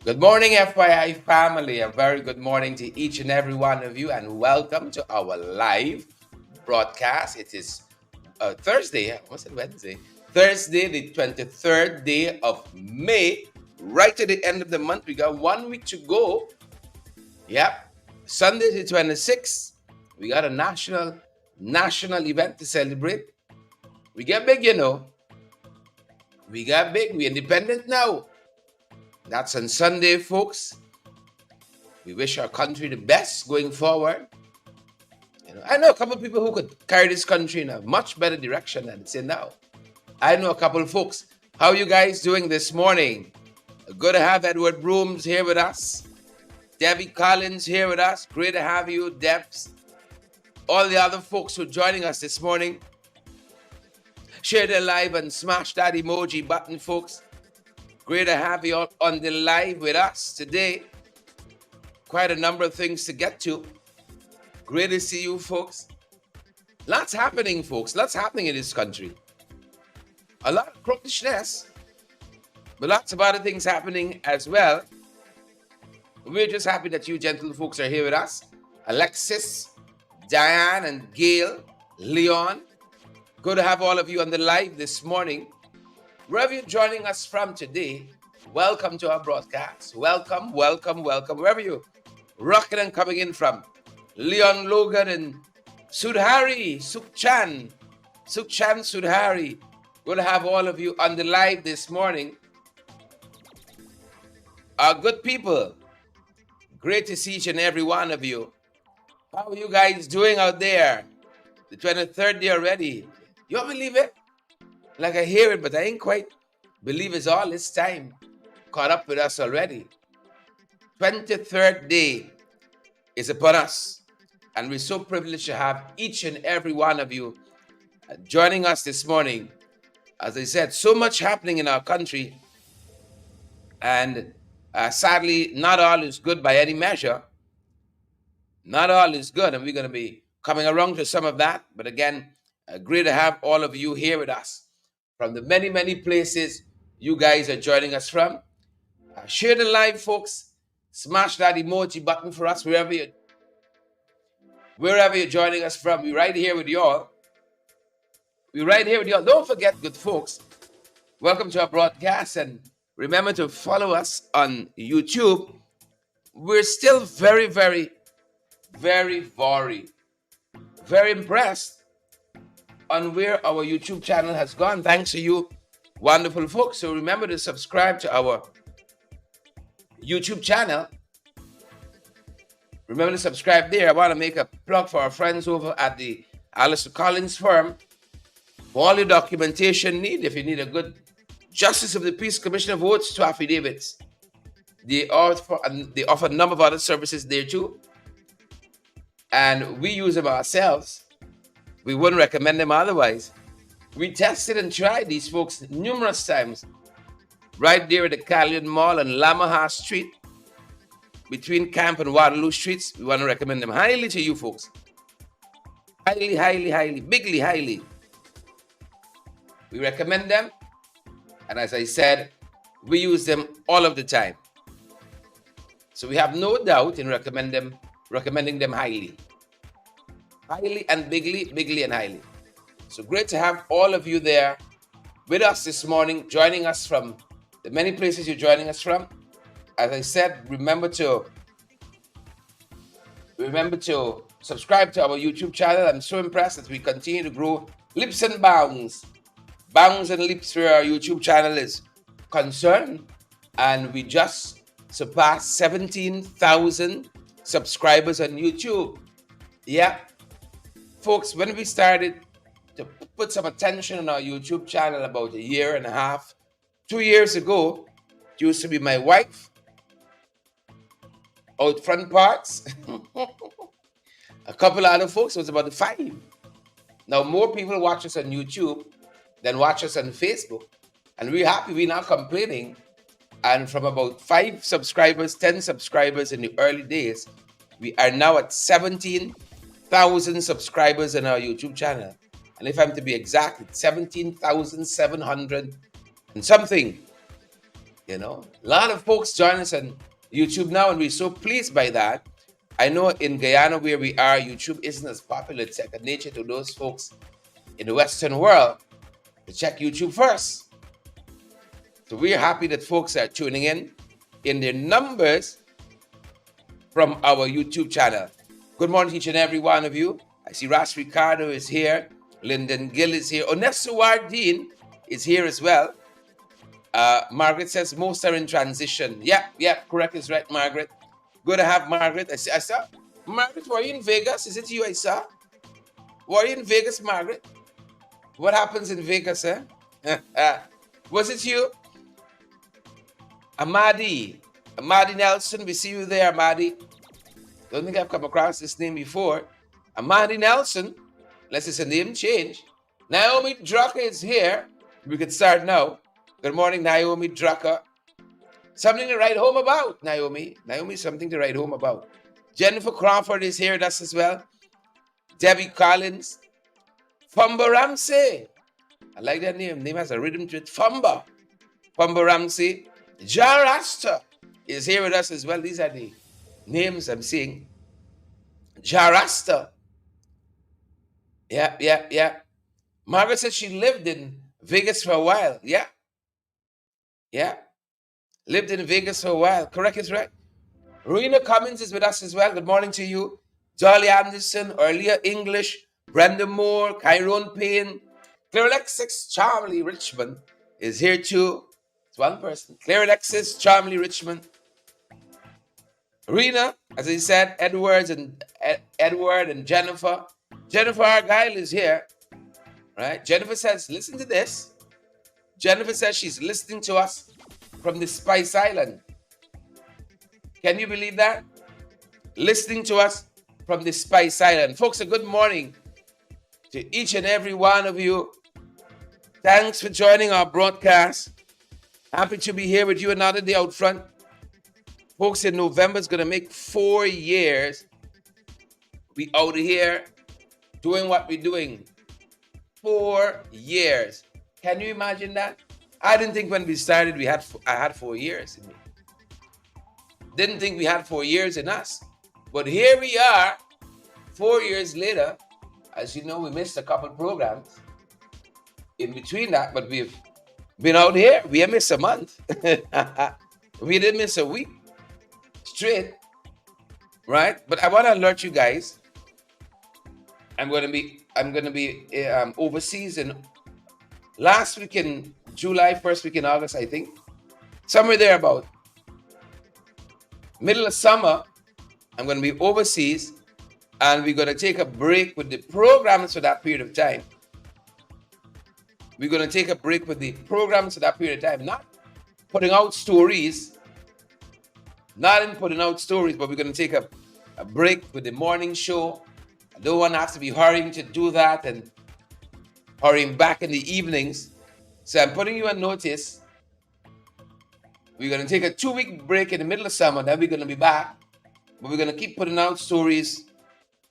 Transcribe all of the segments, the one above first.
Good morning, FYI family. A very good morning to each and every one of you, and welcome to our live broadcast. It is Thursday. Was it Wednesday? Thursday, the 23rd day of May, right to the end of the month. We got 1 week to go. Yep. Sunday, the 26th. We got a national event to celebrate. We get big, you know. We got big. We independent now. That's on Sunday, folks. We wish our country the best going forward. I know a couple of people who could carry this country in a much better direction than it's in now. I know a couple of folks. How are you guys doing this morning? Good to have Edward Brooms here with us. Debbie Collins here with us. Great to have you, Debs. All the other folks who are joining us this morning. Share the live and smash that emoji button, folks. Great to have you all on the live with us today. Quite a number of things to get to. Great to see you, folks. Lots happening, folks. Lots happening in this country. A lot of crookishness, but lots of other things happening as well. We're just happy that you gentle folks are here with us. Alexis, Diane, and Gail, Leon. Good to have all of you on the live this morning. Wherever you're joining us from today, welcome to our broadcast. Welcome, welcome, welcome. Wherever you're rocking and coming in from. Leon Logan and Sudhari, Sukhchan, Sudhari. Good to have all of you on the live this morning. Our good people, great to see each and every one of you. How are you guys doing out there? The 23rd day already. You don't believe it? Like I hear it, but I ain't quite believe it's all this time caught up with us already. 23rd day is upon us. And we're so privileged to have each and every one of you joining us this morning. As I said, so much happening in our country. And sadly, not all is good by any measure. Not all is good. And we're going to be coming around to some of that. But again, great to have all of you here with us. From the many, many places you guys are joining us from. Share the live, folks. Smash that emoji button for us wherever you're joining us from. We're right here with y'all. Don't forget, good folks, welcome to our broadcast. And remember to follow us on YouTube. We're still very, very, very, very impressed on where our YouTube channel has gone. Thanks to you, wonderful folks. So remember to subscribe to our YouTube channel. Remember to subscribe there. I want to make a plug for our friends over at the Alistair Collins firm. For all your documentation need, if you need a good Justice of the Peace Commissioner votes to affidavits, they offer a number of other services there too. And we use them ourselves. We wouldn't recommend them otherwise. We tested and tried these folks numerous times. Right there at the Callion Mall and Lamaha Street, between Camp and Waterloo Streets. We want to recommend them highly to you folks. Highly, highly, highly, bigly, highly. We recommend them. And as I said, we use them all of the time. So we have no doubt in recommending them highly. Highly and bigly and highly. So great to have all of you there with us this morning, joining us from the many places you're joining us from. As I said, remember to subscribe to our YouTube channel. I'm so impressed as we continue to grow leaps and bounds and leaps where our YouTube channel is concerned. And we just surpassed 17,000 subscribers on YouTube. Yeah. Folks, when we started to put some attention on our YouTube channel about 1.5 years, 2 years ago, it used to be my wife, out front parts, a couple other folks, it was about 5. Now more people watch us on YouTube than watch us on Facebook. And we're happy, we're not complaining. And from about 5 subscribers, 10 subscribers in the early days, we are now at 17,000 subscribers on our YouTube channel. And if I'm to be exact, it's 17,700 and something. A lot of folks join us on YouTube now, and we're so pleased by that. I know in Guyana, where we are, YouTube isn't as popular. It's second nature to those folks in the Western world to check YouTube first. So we're happy that folks are tuning in their numbers from our YouTube channel. Good morning to each and every one of you. I see Ras Ricardo is here. Lyndon Gill is here. Onesu Wardeen is here as well. Margaret says most are in transition. Yeah, correct is right, Margaret. Good to have Margaret. I saw Margaret, were you in Vegas? Is it you I saw? Were you in Vegas, Margaret? What happens in Vegas, eh? Was it you? Amadi Nelson, we see you there, Amadi. Don't think I've come across this name before. Amadi Nelson, unless it's a name change. Naomi Drucker is here. We could start now. Good morning, Naomi Drucker. Something to write home about, Naomi. Naomi, something to write home about. Jennifer Crawford is here with us as well. Debbie Collins. Fumba Ramsey. I like that name. Name has a rhythm to it. Fumba Ramsey. Jarasta is here with us as well. These are the names I'm seeing. Jarasta. Yeah. Margaret said she lived in Vegas for a while. Yeah. Lived in Vegas for a while. Correct is right. Rowena Cummins is with us as well. Good morning to you. Dolly Anderson, earlier English, Brenda Moore, Kyrone Payne, Claire Alexis Charmley Richmond is here too. It's one person. Claire Alexis Charmley Richmond. Rena, as I said, Edward and Jennifer. Jennifer Argyle is here. Right? Jennifer says, listen to this. Jennifer says she's listening to us from the Spice Island. Can you believe that? Listening to us from the Spice Island. Folks, a good morning to each and every one of you. Thanks for joining our broadcast. Happy to be here with you another day out front. Folks, in November, it's going to make 4 years we out here doing what we're doing. 4 years. Can you imagine that? I didn't think when we started I had 4 years in me. Didn't think we had 4 years in us. But here we are, 4 years later. As you know, we missed a couple programs in between that, but we've been out here. We missed a month. We didn't miss a week straight, right? But I want to alert you guys. I'm going to be overseas in last week in July, first week in August, I think. Somewhere there about middle of summer, I'm going to be overseas, and we're going to take a break with the programs for that period of time. We're going to take a break with the programs for that period of time. Not putting out stories, but we're going to take a break with the morning show. I don't want to have to be hurrying to do that and hurrying back in the evenings. So I'm putting you on notice. We're going to take a 2-week break in the middle of summer. Then we're going to be back. But we're going to keep putting out stories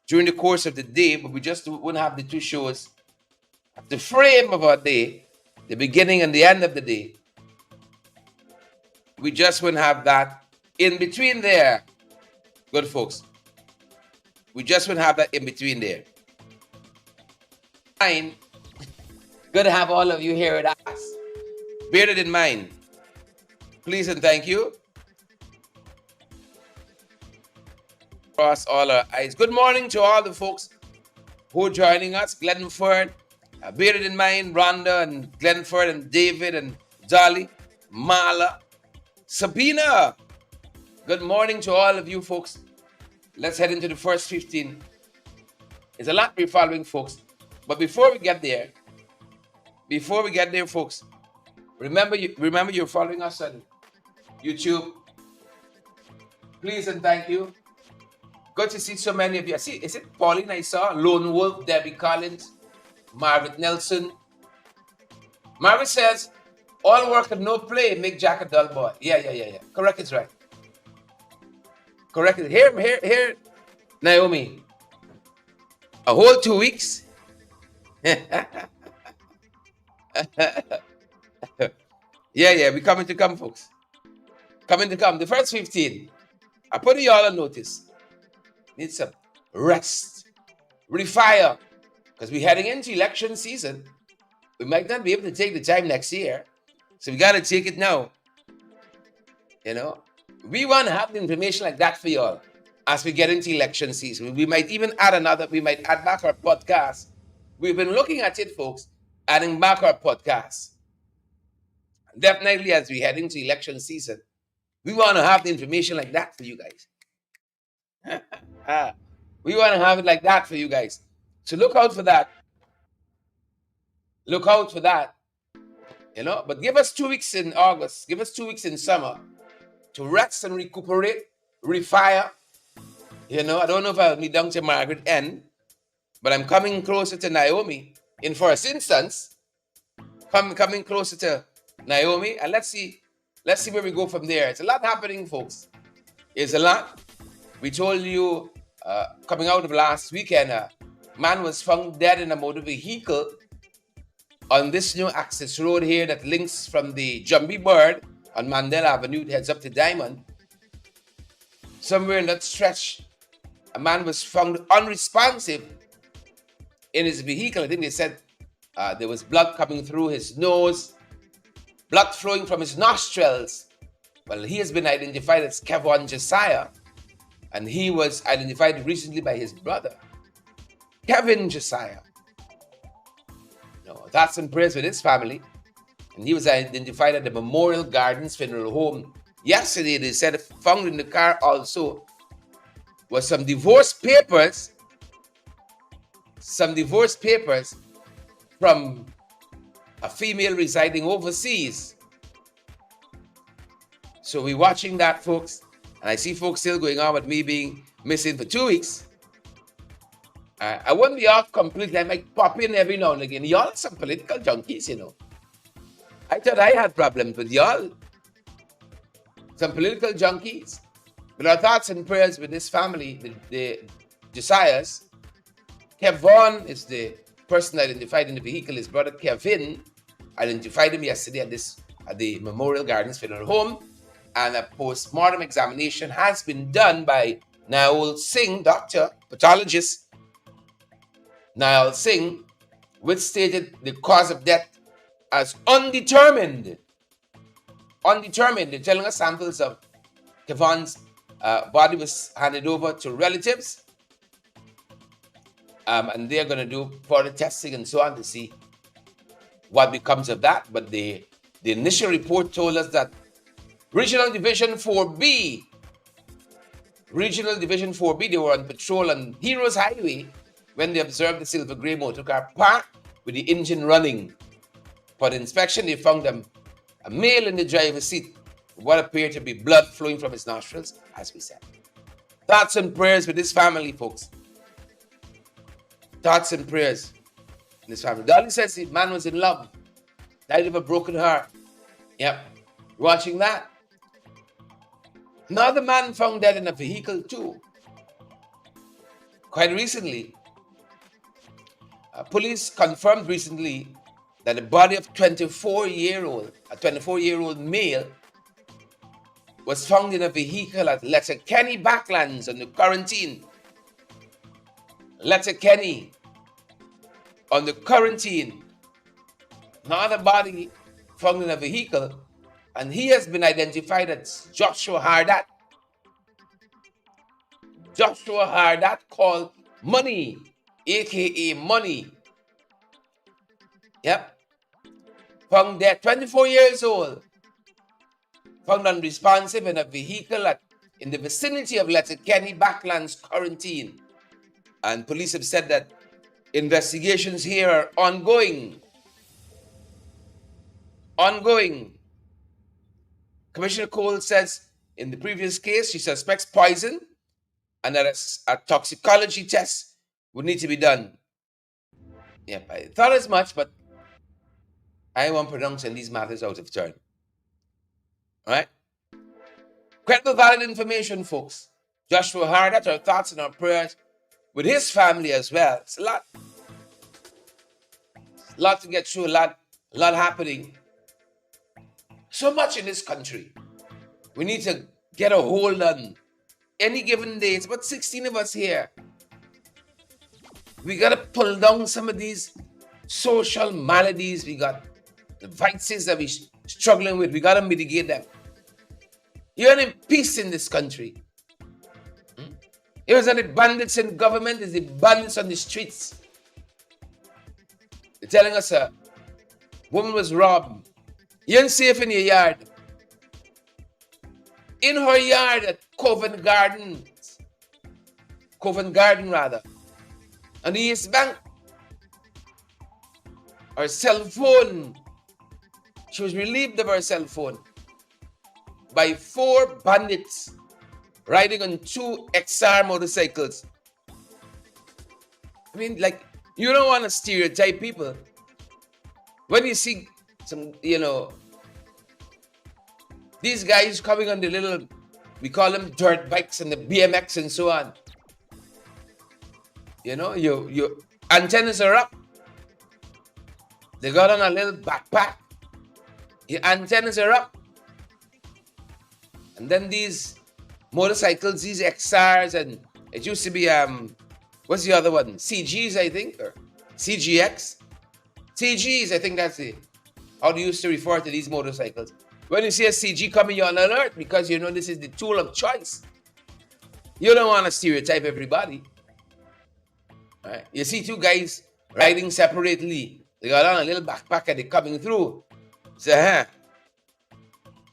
during the course of the day. But we just won't have the 2 shows at the frame of our day, the beginning and the end of the day. We just won't have that in between there. Good folks. We just won't have that in between there. Fine. Good to have all of you here with us. Bear it in mind. Please and thank you. Cross all our eyes. Good morning to all the folks who are joining us. Glenford, bear it in mind. Rhonda and Glenford and David and Dolly, Marla, Sabina. Good morning to all of you folks. Let's head into the first 15. It's a lot we're following, folks. But before we get there, folks, remember you're following us on YouTube. Please and thank you. Good to see so many of you. Is it Pauline I saw? Lone Wolf, Debbie Collins, Margaret Nelson. Margaret says, all work and no play make Jack a dull boy. Yeah. Correct is right. Correct. Here, Naomi. A whole 2 weeks. Yeah, we coming to come, folks. coming to come. The first 15, I put you all on notice. Need some rest, refire, because we're heading into election season. We might not be able to take the time next year, so we got to take it now. You know, we want to have the information like that for y'all as we get into election season. We might even we might add back our podcast. We've been looking at it, folks, adding back our podcast. Definitely as we head into election season, we want to have the information like that for you guys. We want to have it like that for you guys. So look out for that. Look out for that. You know, but give us 2 weeks in August. Give us 2 weeks in summer to rest and recuperate, refire. You know, I don't know if I'll be down to Margaret N, but I'm coming closer to Naomi. In first instance, coming closer to Naomi, and let's see where we go from there. It's a lot happening, folks. It's a lot. We told you coming out of last weekend, a man was found dead in a motor vehicle on this new access road here that links from the Jumbie Bird on Mandela Avenue, it heads up to Diamond. Somewhere in that stretch, a man was found unresponsive in his vehicle. I think they said there was blood coming through his nose, blood flowing from his nostrils. Well, he has been identified as Kevon Josiah, and he was identified recently by his brother, Kevin Josiah. No, that's in prayers with his family. And he was identified at the Memorial Gardens Funeral Home. Yesterday, they said found in the car also was some divorce papers from a female residing overseas. So we're watching that, folks. And I see folks still going on with me being missing for 2 weeks. I wouldn't be off completely. I might pop in every now and again. Y'all are some political junkies, you know. I thought I had problems with y'all. Some political junkies. But our thoughts and prayers with this family, the Josiahs. Kevon is the person identified in the vehicle. His brother Kevin identified him yesterday at the Memorial Gardens Funeral Home. And a post-mortem examination has been done by Naul Singh, doctor, pathologist Naul Singh, which stated the cause of death as undetermined. Undetermined. They're telling us samples of Kevon's body was handed over to relatives. And they're going to do further testing and so on to see what becomes of that. But the initial report told us that Regional Division 4B, they were on patrol on Heroes Highway when they observed the silver gray motor car parked with the engine running. For the inspection, they found a male in the driver's seat with what appeared to be blood flowing from his nostrils, as we said. Thoughts and prayers with this family, folks. Thoughts and prayers in this family. Dolly says the man was in love, died of a broken heart. Yep. Watching that. Another man found dead in a vehicle too. Quite recently, police confirmed recently that the body of a 24-year-old male was found in a vehicle at Letterkenny Backlands on the quarantine. Letterkenny on the quarantine. Another body found in a vehicle, and he has been identified as Joshua Hardat. Joshua Hardat, called Money, aka Money. Yep. Found dead, 24 years old. Found unresponsive in a vehicle in the vicinity of Letterkenny Backlands quarantine. And police have said that investigations here are ongoing. Commissioner Cole says in the previous case, she suspects poison and that a toxicology test would need to be done. Yep, I thought as much, but I won't pronounce these matters out of turn. All right? Credible, valid information, folks. Joshua Hardat, our thoughts and our prayers with his family as well. It's a lot. A lot to get through, a lot happening. So much in this country. We need to get a hold on any given day. It's about 16 of us here. We got to pull down some of these social maladies. We got the vices that we're struggling with. We got to mitigate them. You're in peace in this country. Here's the bandits in government, is the bandits on the streets. They're telling us a woman was robbed. You're safe in your yard. In her yard at Covent Garden, on the East Bank. Her cell phone, she was relieved of her cell phone by 4 bandits riding on 2 XR motorcycles. I mean, like, you don't want to stereotype people. When you see some, these guys coming on the little, we call them dirt bikes and the BMX and so on. Your antennas are up. They got on a little backpack. Your antennas are up. And then these motorcycles, these XRs, and it used to be, what's the other one? CGs, I think, or CGX? CGs, I think that's how they used to refer to these motorcycles. When you see a CG coming, you're on alert because this is the tool of choice. You don't want to stereotype everybody. Right? You see 2 guys riding separately. They got on a little backpack and they're coming through. Say,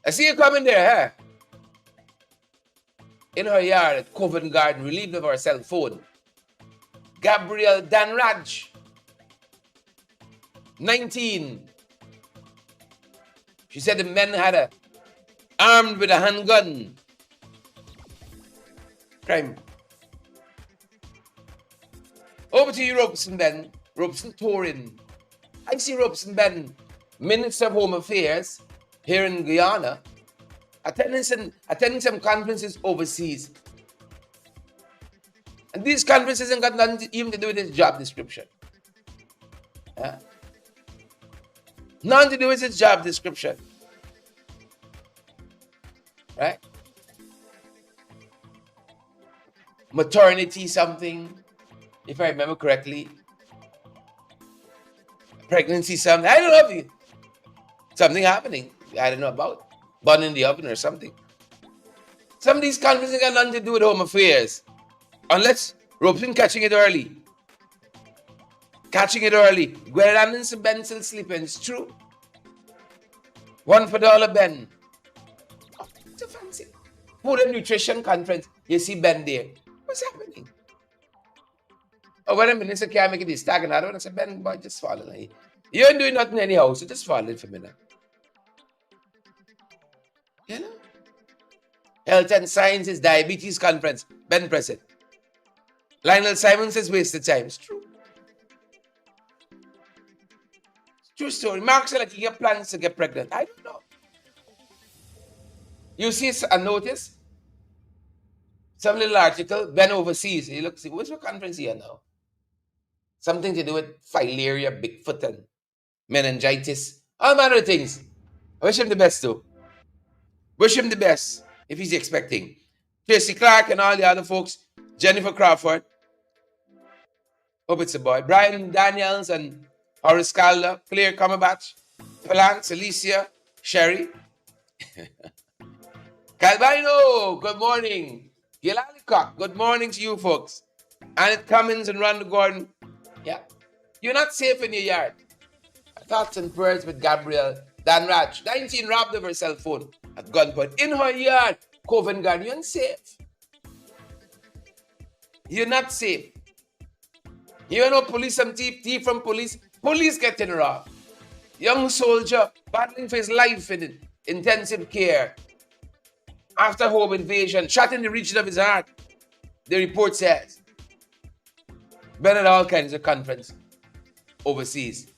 I see you coming there, In her yard at Covent Garden, relieved of her cell phone. Gabrielle Danraj, 19. She said the men had armed with a handgun. Crime. Over to you, Robeson Ben. Robeson Torin. I see Robeson Ben, Minister of Home Affairs here in Guyana, attending some conferences overseas. And these conferences ain't got nothing even to do with his job description. Nothing to do with his job description. Right? Maternity something, if I remember correctly. Pregnancy something. I don't know if something happening. I don't know about. Bun in the oven or something. Some of these conferences got nothing to do with home affairs. Unless Robeson catching it early. Gwen and Ben still sleeping. It's true. $1 for Ben. Oh, it's a fancy food and nutrition conference. You see Ben there. What's happening? Oh, when a minister can't make it, he's tagging another one. I said, Ben, boy, just follow. You ain't doing nothing anyhow, so just follow it for me now. Health and Sciences Diabetes Conference. Ben present. Lionel Simon says wasted time. It's true. True story. Mark said like he got plans to get pregnant. I don't know. You see a notice? Some little article, Ben overseas. He looks, what's your conference here now? Something to do with filaria, Bigfoot, and meningitis. All manner of things. I wish him the best too. Wish him the best if he's expecting. Tracy Clark and all the other folks. Jennifer Crawford. Hope it's a boy. Brian Daniels and Horace Calder. Claire Cumberbatch. Palance, Alicia, Sherry. Calvino, good morning. Gil Alicock, good morning to you folks. Annette Cummins and Rhonda Gordon. Yeah. You're not safe in your yard. Thoughts and prayers with Gabrielle Danraj. 19 robbed of her cell phone at gunpoint in her yard. Covent Garden. You're unsafe. You're not safe. You know police, some thief from police. Police getting robbed. Young soldier battling for his life in intensive care. After home invasion, shot in the region of his heart. The report says. Been at all kinds of conference overseas.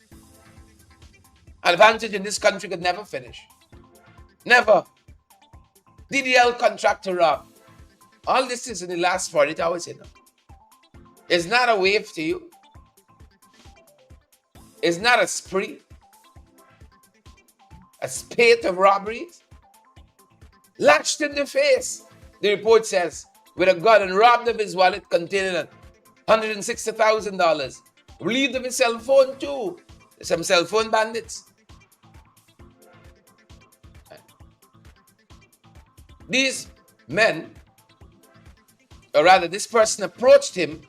Advantage in this country could never finish. Never. DDL contractor rob. All this is in the last 48 hours, It's not a wave to you. It's not a spree. A spate of robberies. lashed in the face, the report says, with a gun and robbed of his wallet containing $160,000. Relieved of his cell phone too. Some cell phone bandits. These men, or rather this person approached him,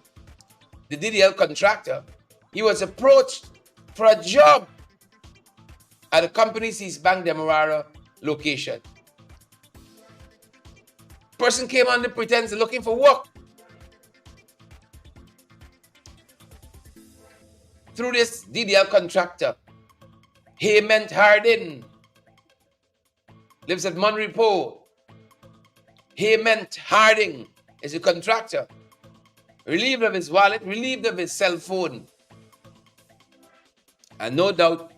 the DDL contractor. He was approached for a job at the company's East Bank Demerara location. Person came under pretense of looking for work. Through this DDL contractor, Heyment Hardin, lives at Monrepo. Heyment Harding is a contractor, relieved of his wallet, relieved of his cell phone. And no doubt,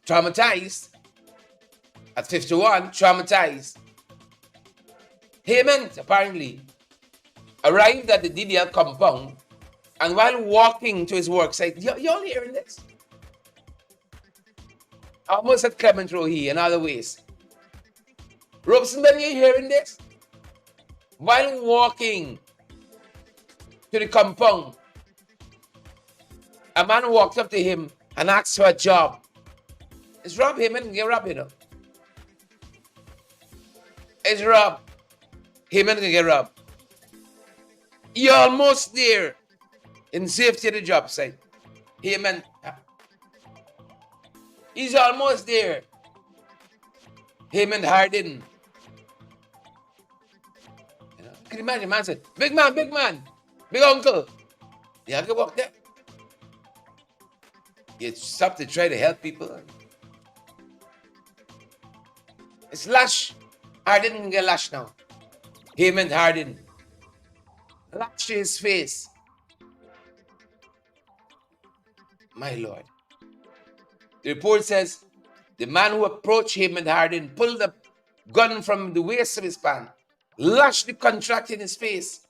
traumatized at 51, traumatized. Heyment apparently arrived at the DDL compound, and while walking to his work site, y'all hearing this? Almost at Clement Rohe and other ways. Robeson, are you hearing this? While walking to the compound, a man walked up to him and asked for a job. It's Rob Heyman, get Rob, you know. It's Rob. Heyman can get Rob. You're almost there in safety at the job site. Heyman. He's almost there. Heyman Hardin. You know, can you imagine? Man said, big man, big uncle. You have to walk there. You stop to try to help people. It's Lash. Hardin can get Lash now. Heyman Hardin. Lash to his face. My Lord. The report says the man who approached Heyman Hardin pulled a gun from the waist of his pants, lashed the contractor in his face,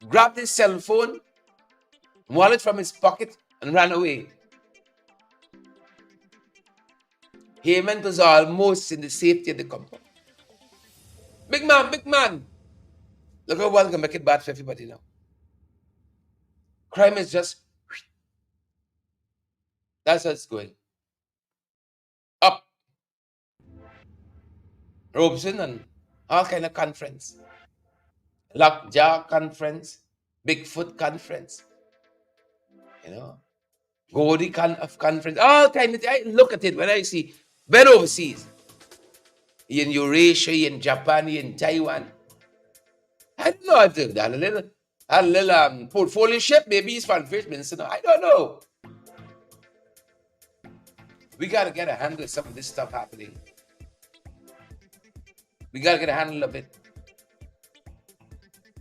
grabbed his cell phone, wallet from his pocket, and ran away. Heyman was almost in the safety of the compound. Big man. Look how one can make it bad for everybody now. Crime is just... That's how it's going. Up. Robeson and all kind of conference. Lockjaw conference. Bigfoot conference. You know. Gordy conference. All kind of... I look at it when I see men overseas. In Eurasia, in Japan, in Taiwan. I don't know if they had a little portfolio ship. Maybe he's from First Minister. I don't know. We got to get a handle of some of this stuff happening. We got to get a handle of it.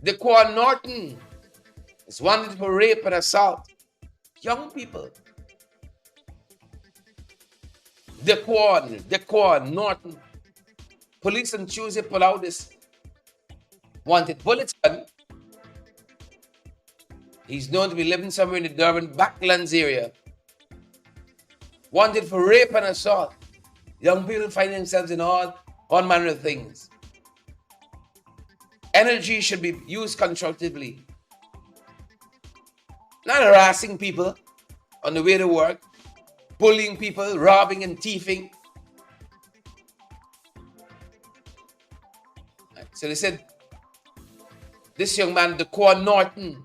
Daquan Norton is wanted for rape and assault. Young people. Daquan Norton. Police on Tuesday pull out this wanted bullets gun. He's known to be living somewhere in the Durban Backlands area. Wanted for rape and assault. Young people find themselves in all manner of things. Energy should be used constructively. Not harassing people on the way to work, bullying people, robbing and thieving. So they said, this young man, Daquan Norton,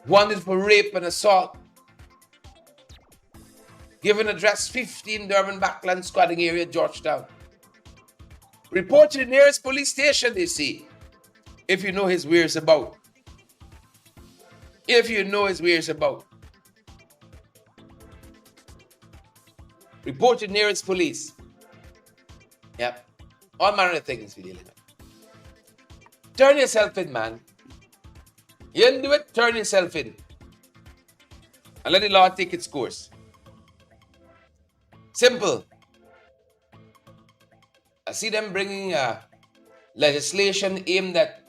wanted for rape and assault. Given address 15 Durban Backland squatting area, Georgetown. Report to the nearest police station, they say, if you know his whereabouts. If you know his whereabouts. Report to the nearest police. Yep. All manner of things we're dealing with. Turn yourself in, man. You didn't do it, turn yourself in. And let the law take its course. Simple. I see them bringing legislation aimed at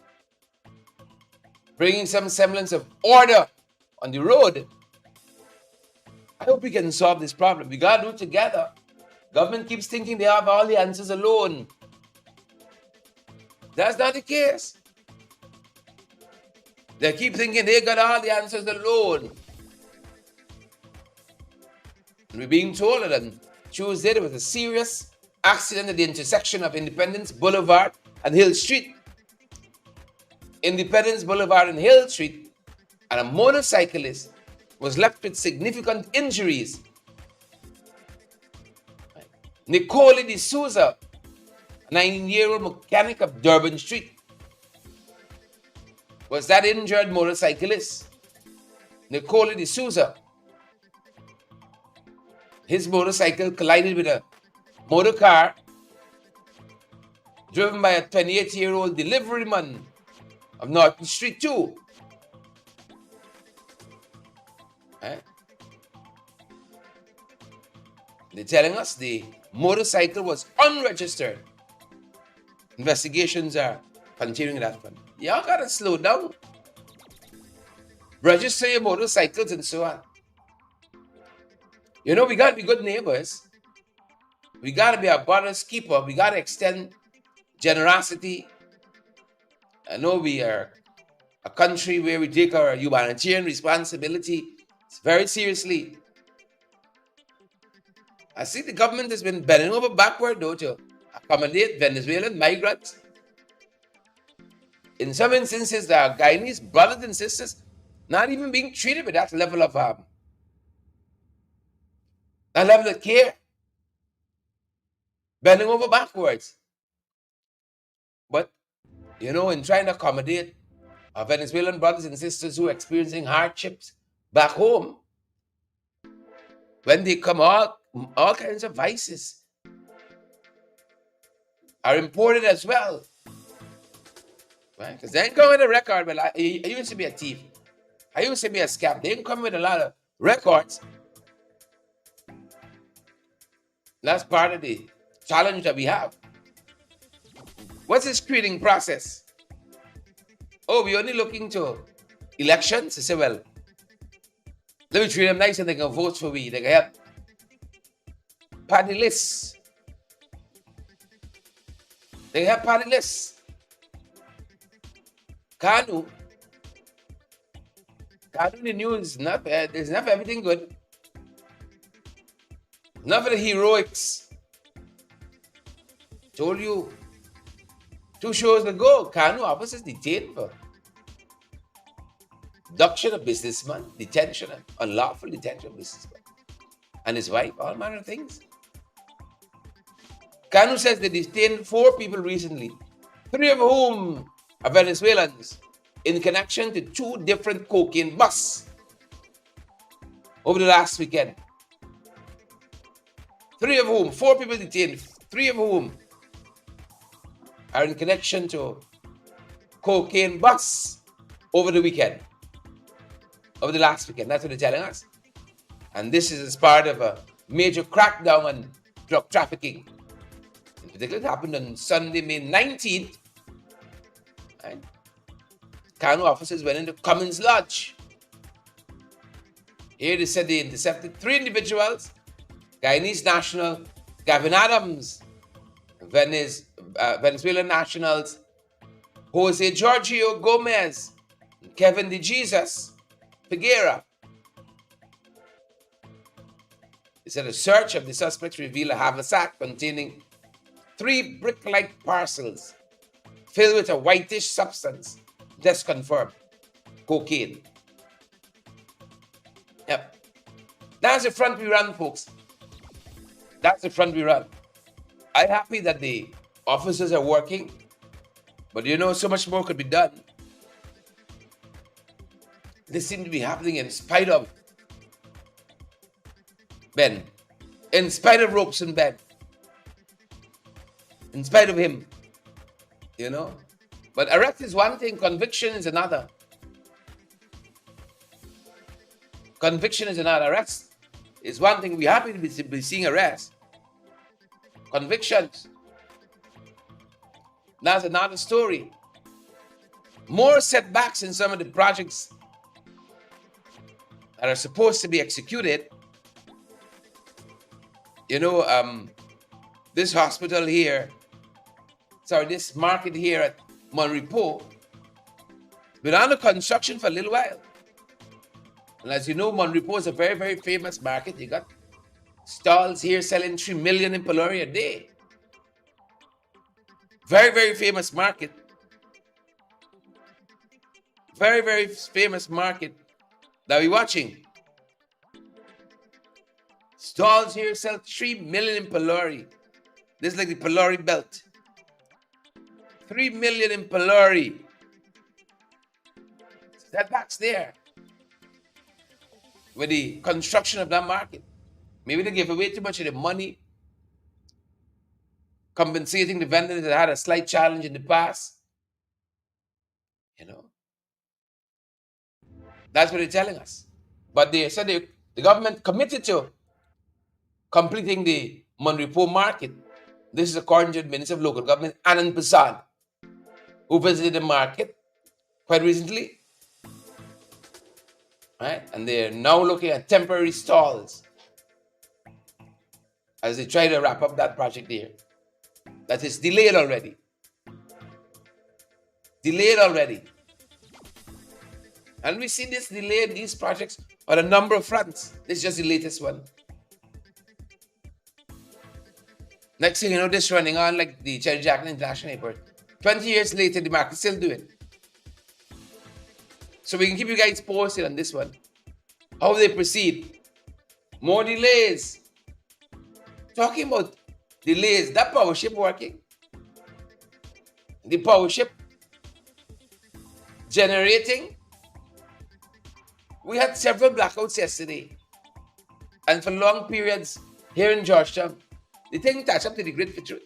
bringing some semblance of order on the road. I hope we can solve this problem. We got to do it together. Government keeps thinking they have all the answers alone. That's not the case. They keep thinking they got all the answers alone. And we're being told that on Tuesday there was a serious accident at the intersection of Independence Boulevard and Hill Street. Independence Boulevard and Hill Street, and a motorcyclist was left with significant injuries. Nicole D'Souza, a 19-year-old mechanic of Durban Street, was that injured motorcyclist. Nicole D'Souza. His motorcycle collided with a motor car driven by a 28-year-old deliveryman of Norton Street 2. They're telling us the motorcycle was unregistered. Investigations are continuing that one. Y'all gotta slow down. Register your motorcycles and so on. You know, we gotta be good neighbors. We gotta be our brother's keeper. We gotta extend generosity. I know we are a country where we take our humanitarian responsibility very seriously. I see the government has been bending over backward, though, to accommodate Venezuelan migrants. In some instances, there are Guyanese brothers and sisters not even being treated with that level of care. Bending over backwards. But, you know, in trying to accommodate our Venezuelan brothers and sisters who are experiencing hardships back home, when they come, all kinds of vices are imported as well. Right? Because they ain't come with a record. Well, I used to be a thief. I used to be a scam. They ain't come with a lot of records. That's part of the challenge that we have. What's the screening process? Oh, we're only looking to elections? I say, well, let me treat them nice and they can vote for me. They can help. Party lists. They have party lists. Kanu in the news, there's not everything good. Not for the heroics. Told you 2 shows ago, Kanu officers detained for abduction of businessman, detention, unlawful detention of businessman, and his wife, all manner of things. Kanu says they detained 4 people recently, 3 of whom are Venezuelans, in connection to 2 different cocaine busts over the last weekend. 3 of whom, 4 people detained, 3 of whom are in connection to cocaine busts over the weekend, over the last weekend. That's what they're telling us. And this is as part of a major crackdown on drug trafficking. In particular, it happened on Sunday, May 19th. Right? Kanu officers went into Cummins Lodge. Here they said they intercepted 3 individuals: Guyanese national Gavin Adams, Venezuelan nationals Jose Giorgio Gomez, and Kevin De Jesus Peguera. They said a search of the suspects revealed a haversack containing 3 brick-like parcels filled with a whitish substance. That's confirmed. Cocaine. Yep. That's the front we run, folks. That's the front we run. I'm happy that the officers are working, but you know, so much more could be done. This seems to be happening in spite of Ben, in spite of Ropes and Ben, in spite of him, you know. But arrest is one thing, conviction is another. Conviction is another. Arrest is one thing. We're happy to be seeing arrest. Convictions, that's another story. More setbacks in some of the projects that are supposed to be executed. You know, this hospital here, this market here at Monrepo, been under construction for a little while. And as you know, Monrepo is a very, very famous market. You got stalls here selling 3 million in Pelori a day. Very, very famous market. Very, very famous market that we're watching. Stalls here sell 3 million in Pelori. This is like the Pelori belt. 3 million in Pelori. Setbacks there with the construction of that market. Maybe they gave away too much of the money, compensating the vendors that had a slight challenge in the past. That's what they're telling us. But they said the government committed to completing the Monrepo market. This is according to the Minister of Local Government, Anand Prasad, who visited the market quite recently. Right? And they're now looking at temporary stalls as they try to wrap up that project there. That is delayed already. Delayed already. And we see this delay in these projects on a number of fronts. This is just the latest one. Next thing you know, this running on like the Cherry Jacqueline International Airport. 20 years later, the market's still doing. So we can keep you guys posted on this one. How they proceed. More delays. Talking about delays, that power ship working. The power ship generating. We had several blackouts yesterday. And for long periods here in Georgetown, the thing touched up to the grid for truth.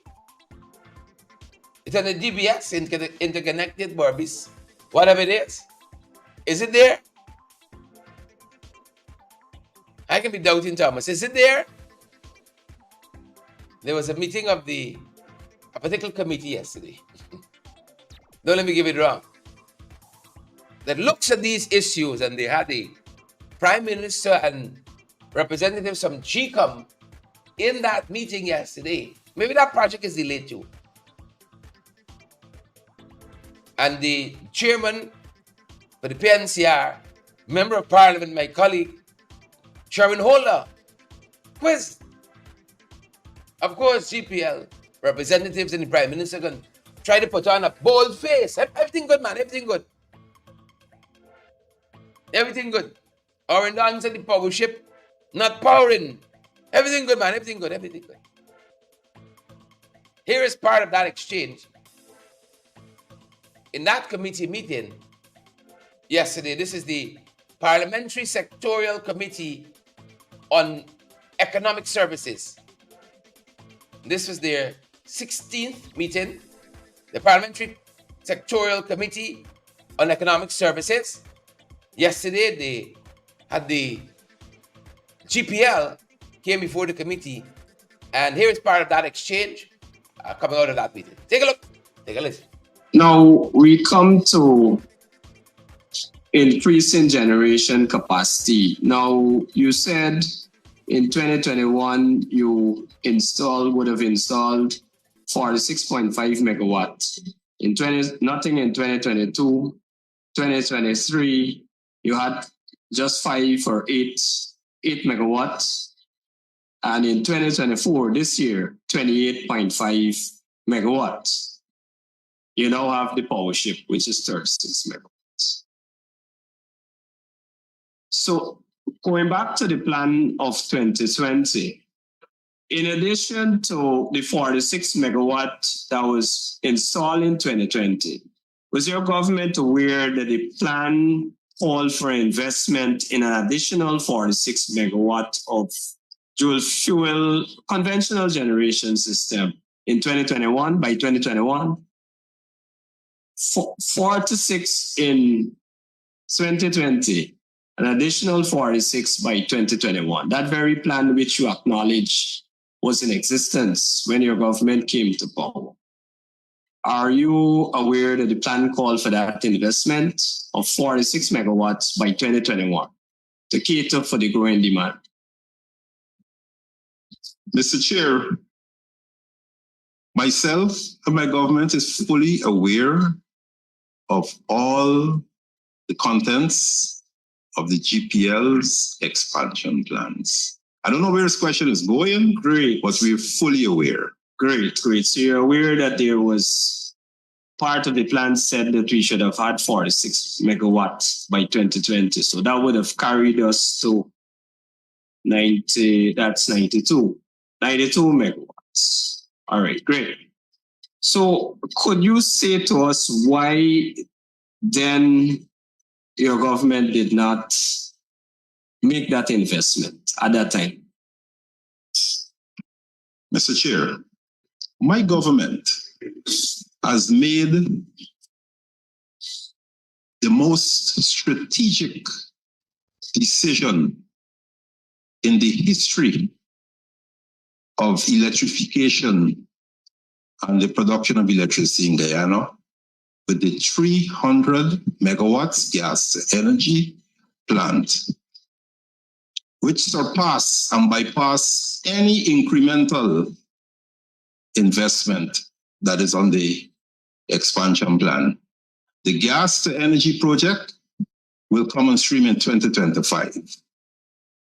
It's on the DBS, interconnected Robberies, whatever it is. Is it there? I can be doubting Thomas. Is it there? There was a meeting of a particular committee yesterday. Don't let me give it wrong. That looks at these issues, and they had the Prime Minister and representatives from GCOM in that meeting yesterday. Maybe that project is delayed too. And the chairman for the PNCR, member of Parliament, my colleague, Sherwin Holder, quizzed. Of course, GPL representatives and the Prime Minister can try to put on a bold face. Everything good, man. Everything good. Everything good. Or in the answer, the power ship not powering. Everything good, man. Everything good. Everything good. Here is part of that exchange. In that committee meeting yesterday, this is the Parliamentary Sectorial Committee on Economic Services. This was their 16th meeting. The Parliamentary Sectorial Committee on Economic Services. Yesterday, they had the GPL came before the committee, and here is part of that exchange coming out of that meeting. Take a look. Take a listen. Now we come to increasing generation capacity. Now you said in 2021 you would have installed 46.5 megawatts. Nothing in 2022, 2023 you had just 5 or 8 megawatts, and in 2024 this year 28.5 megawatts. You now have the power ship, which is 36 megawatts. So going back to the plan of 2020, in addition to the 46 megawatt that was installed in 2020, was your government aware that the plan called for investment in an additional 46 megawatt of dual fuel conventional generation system in 2021, by 2021? 46 in 2020, an additional 46 by 2021. That very plan which you acknowledge was in existence when your government came to power. Are you aware that the plan called for that investment of 46 megawatts by 2021 to cater for the growing demand? Mr. Chair, Myself and my government is fully aware of all the contents of the GPL's expansion plans. I don't know where this question is going. Great. But we're fully aware. Great. So you're aware that there was part of the plan said that we should have had 46 megawatts by 2020. So that would have carried us to 92 megawatts. All right, great. So could you say to us why then your government did not make that investment at that time? Mr. Chair, my government has made the most strategic decision in the history of electrification and the production of electricity in Guyana with the 300 megawatts gas energy plant, which surpass and bypass any incremental investment that is on the expansion plan. The gas to energy project will come on stream in 2025.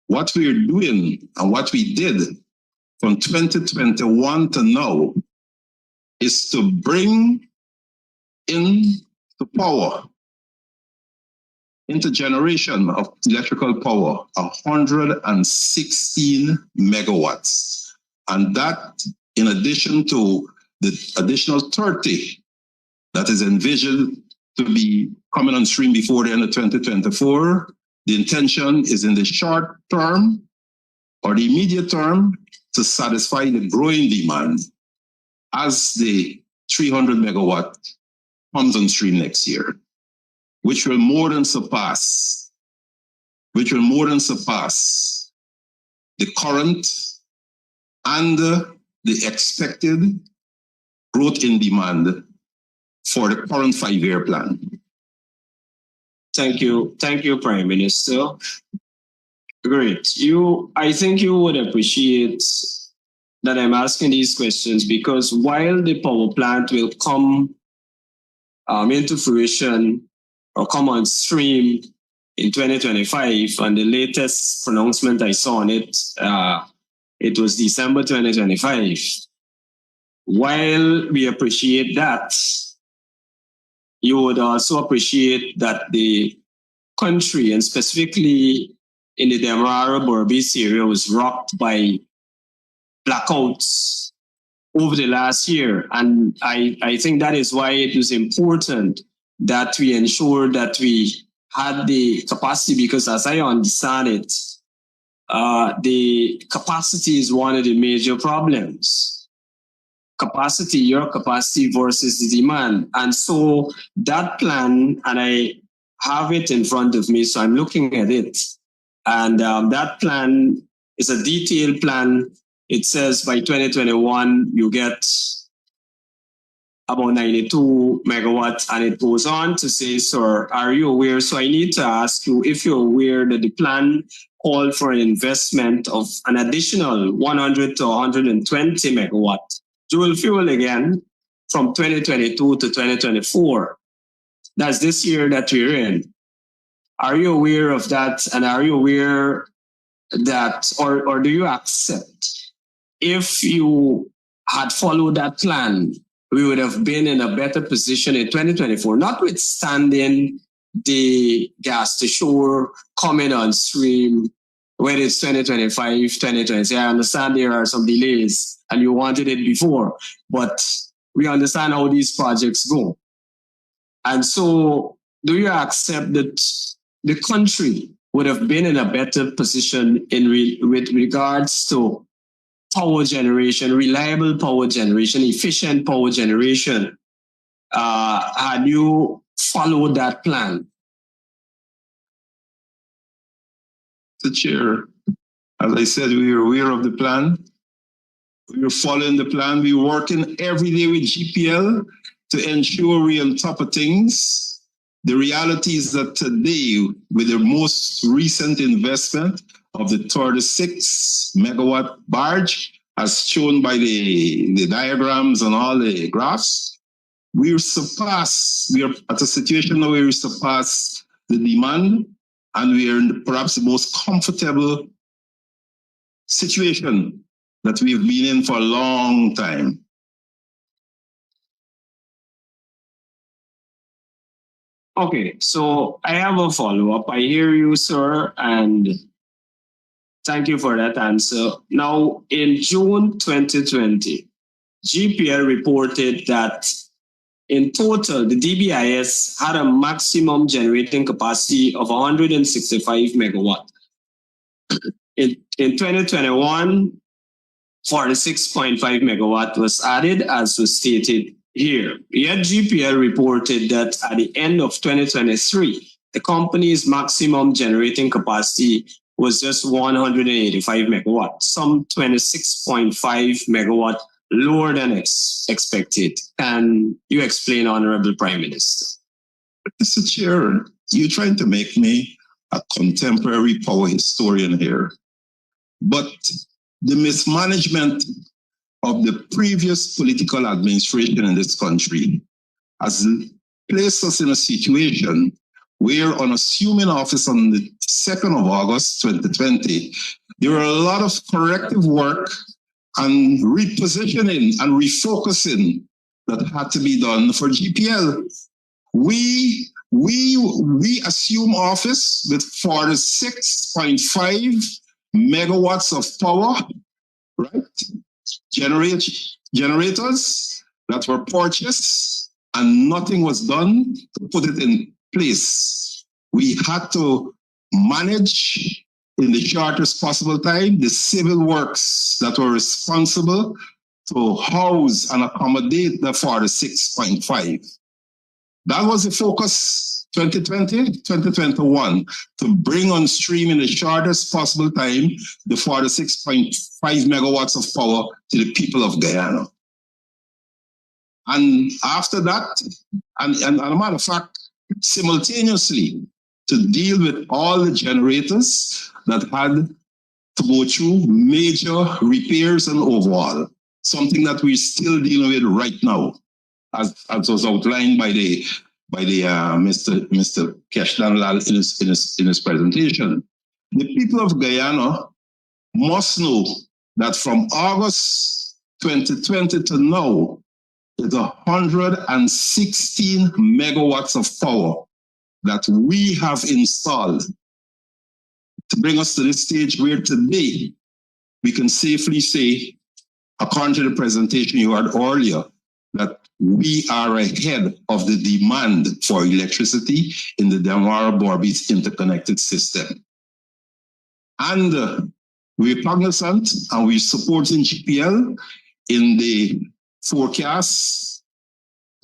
What we're doing and what we did from 2021 to now is to bring into power, into generation of electrical power, 116 megawatts. And that, in addition to the additional 30 that is envisioned to be coming on stream before the end of 2024, the intention is in the short term or the immediate term to satisfy the growing demand as the 300 megawatt comes on stream next year, which will more than surpass the current and the expected growth in demand for the current 5-year plan. Thank you, Prime Minister. Great. I think you would appreciate that I'm asking these questions because while the power plant will come into fruition or come on stream in 2025, and the latest pronouncement I saw on it, it was December 2025. While we appreciate that, you would also appreciate that the country, and specifically in the Demerara Berbice area, was rocked by blackouts over the last year. And I think that is why it was important that we ensure that we had the capacity, because as I understand it, the capacity is one of the major problems. Your capacity versus the demand. And so that plan, and I have it in front of me, so I'm looking at it. And that plan is a detailed plan. It says by 2021, you get about 92 megawatts, and it goes on to say, sir, are you aware? So I need to ask you if you're aware that the plan called for an investment of an additional 100 to 120 megawatts dual fuel again from 2022 to 2024. That's this year that we're in. Are you aware of that? And are you aware that, or do you accept, if you had followed that plan, we would have been in a better position in 2024, notwithstanding the gas to shore coming on stream, whether it's 2025, 2020. I understand there are some delays and you wanted it before, but we understand how these projects go. And so do you accept that the country would have been in a better position with regards to power generation, reliable power generation, efficient power generation, had you followed that plan? The Chair, as I said, we are aware of the plan. We are following the plan. We're working every day with GPL to ensure we're on top of things. The reality is that today, with the most recent investment of the 36 megawatt barge as shown by the diagrams and all the graphs, we are at a situation where we surpass the demand, and we are in perhaps the most comfortable situation that we've been in for a long time. Okay, so I have a follow-up. I hear you, sir, and thank you for that answer. Now, in June 2020, GPL reported that in total, the DBIS had a maximum generating capacity of 165 megawatt. In 2021, 46.5 megawatt was added, as was stated here. Yet GPL reported that at the end of 2023, the company's maximum generating capacity was just 185 megawatt, some 26.5 megawatt lower than expected. Can you explain, Honorable Prime Minister? Mr. Chair, you're trying to make me a contemporary power historian here. But the mismanagement of the previous political administration in this country has placed us in a situation where, on assuming office on the 2nd of August 2020, there were a lot of corrective work and repositioning and refocusing that had to be done for GPL. We assume office with 46.5 megawatts of power, right? Generators that were purchased, and nothing was done to put it in place. We had to manage in the shortest possible time the civil works that were responsible to house and accommodate the 46.5. That was the focus 2020, 2021, to bring on stream in the shortest possible time the 46.5 megawatts of power to the people of Guyana. And after that, and a matter of fact, simultaneously, to deal with all the generators that had to go through major repairs and overhaul, something that we're still dealing with right now, as was outlined by the Mr. Keshdanlal in his presentation. The people of Guyana must know that from August 2020 to now, it's 116 megawatts of power that we have installed to bring us to this stage where today we can safely say, according to the presentation you had earlier, that we are ahead of the demand for electricity in the Damara-Berbice interconnected system. And we're cognizant and we're supporting GPL in the forecasts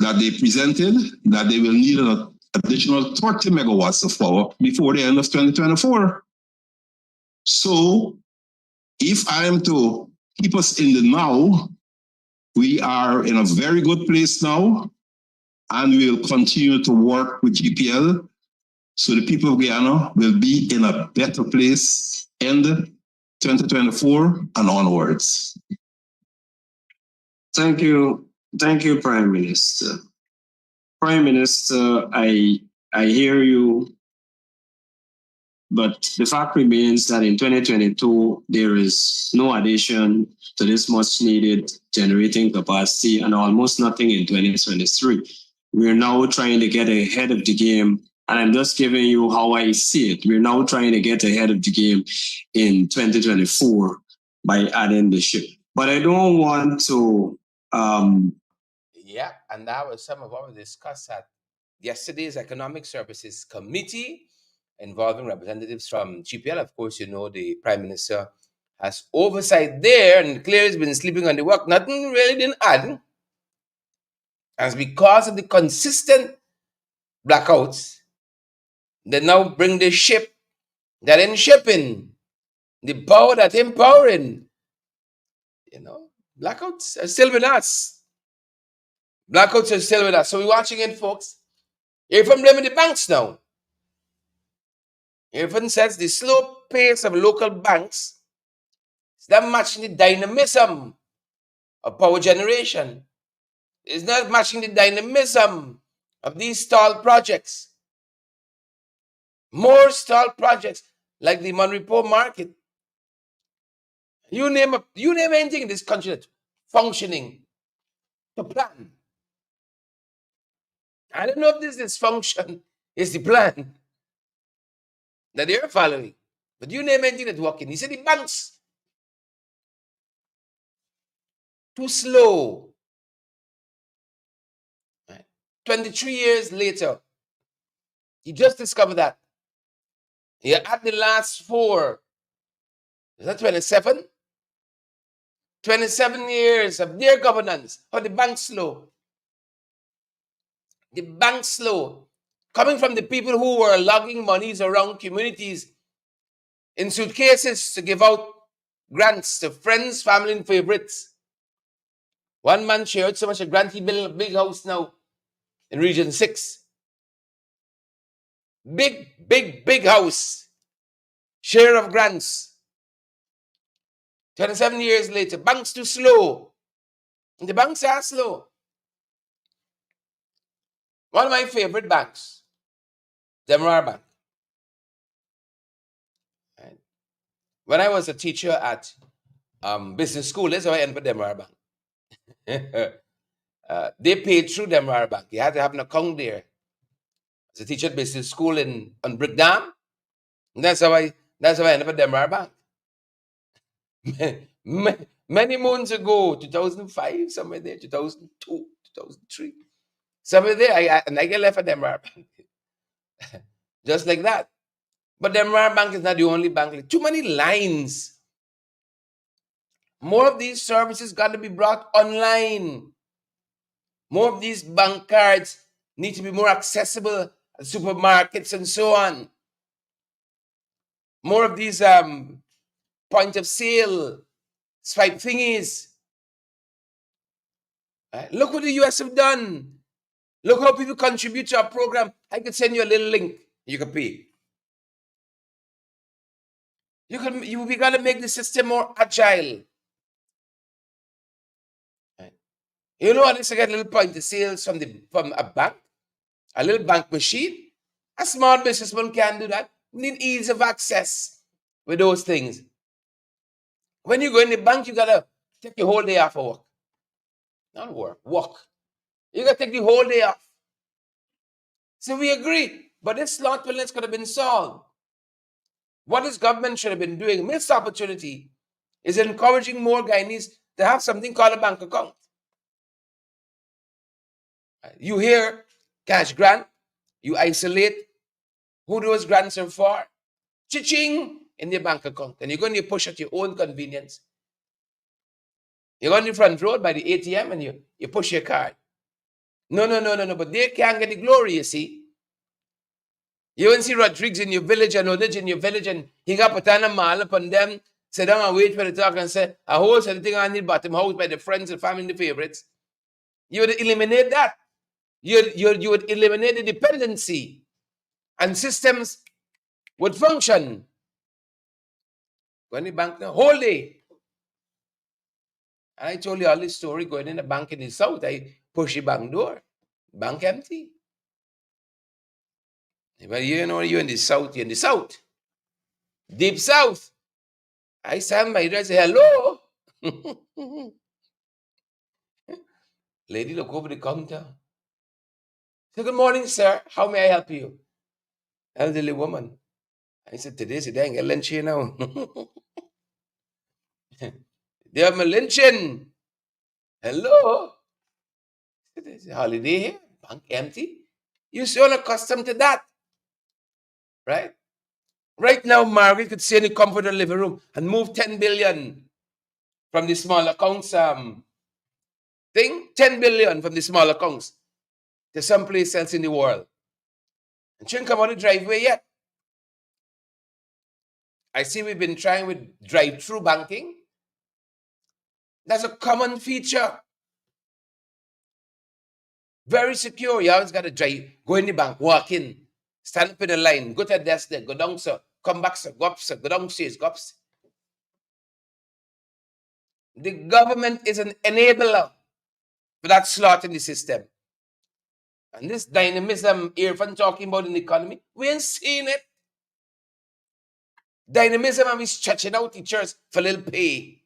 that they presented, that they will need an additional 30 megawatts of power before the end of 2024. So if I am to keep us in the now, we are in a very good place now, and we will continue to work with GPL so the people of Guyana will be in a better place in 2024 and onwards. Thank you, Prime Minister. Prime Minister, I hear you, but the fact remains that in 2022, there is no addition to this much needed generating capacity and almost nothing in 2023. We're now trying to get ahead of the game, and I'm just giving you how I see it. We're now trying to get ahead of the game in 2024 by adding the ship. But I don't want to... Yeah, and that was some of what we discussed at yesterday's Economic Services Committee, involving representatives from GPL. Of course, you know, the Prime Minister has oversight there, and clearly has been sleeping on the work. Nothing really been added. And because of the consistent blackouts, they now bring the ship that ain't shipping, the power that ain't powering. You know, blackouts are still with us. Blackouts are still with us. So we're watching it, folks. Even blaming the banks now. Even says the slow pace of local banks It's not matching the dynamism of power generation. It's not matching the dynamism of these stalled projects. More stalled projects like the Monrepo market. You name anything in this country that's functioning to plan. I don't know if this dysfunction is the plan that they're following. But you name anything that's working. He said the banks too slow. 23 years later, he just discovered that. He had the last 4, is that 27? 27 years of their governance. How the bank slow. The bank slow. Coming from the people who were logging monies around communities in suitcases to give out grants to friends, family, and favorites. One man shared so much a grant he built a big house now in Region 6. Big house. Share of grants. 27 years later, banks too slow. And the banks are slow. One of my favorite banks, Demerara Bank. Right. When I was a teacher at business school, that's how I entered Demerara Bank. They paid through Demerara Bank. You had to have an account there. As a teacher at business school on Brick Dam. And that's how I ended up at Demerara Bank. Many moons ago, 2005, somewhere there, 2002, 2003. Somewhere there, I get left at Demerara Bank. Just like that. But Demerara Bank is not the only bank. Too many lines. More of these services got to be brought online. More of these bank cards need to be more accessible at supermarkets and so on. More of these point of sale swipe thingies. Right? Look what the US have done. Look how people contribute to our program. I could send you a little link. You can pay. We got to make the system more agile. Right? You know what? Let's get a little point of sales from a bank, a little bank machine. A small businessman can do that. Need ease of access with those things. When you go in the bank, you gotta take the whole day off of work. Not work, walk. You gotta take the whole day off. So we agree, but this slothfulness could have been solved. What this government should have been doing, missed opportunity, is encouraging more Guyanese to have something called a bank account. You hear cash grant, you isolate who those grants are for, cha-ching, in your bank account, and you're going to push at your own convenience. You go on the front road by the ATM and you push your card. No, but they can't get the glory, you see. You won't see Rodriguez in your village and Odage in your village and he got put on a mall upon them, sit down and wait for the talk and say, a whole set of thing on the bottom house by the friends and family and the favorites. You would eliminate that. You would eliminate the dependency and systems would function. Go in the bank now, whole day. I told you all this story going in the bank in the south. I push the bank door. Bank empty. But you know, you're in the south, you're in the south. Deep south. I stand by there and say, hello. Lady look over the counter. Say, good morning, sir. How may I help you? Elderly woman. I said, today's the day I get lunch here now. They have my luncheon. Hello. It's a holiday here. Bank empty. You're so unaccustomed to that. Right? Right now, Margaret could sit in the comfort of the living room and move 10 billion from the small accounts thing. 10 billion from the small accounts to someplace else in the world. And she didn't come out the driveway yet. I see we've been trying with drive-through banking. That's a common feature. Very secure. You always got to drive, go in the bank, walk in, stand up in the line, go to the desk there, go down, sir, come back, sir, go up, sir, go downstairs, go up. The government is an enabler for that slot in the system. And this dynamism Irfan talking about in the economy, we ain't seen it. Dynamism and we stretching out teachers for little pay.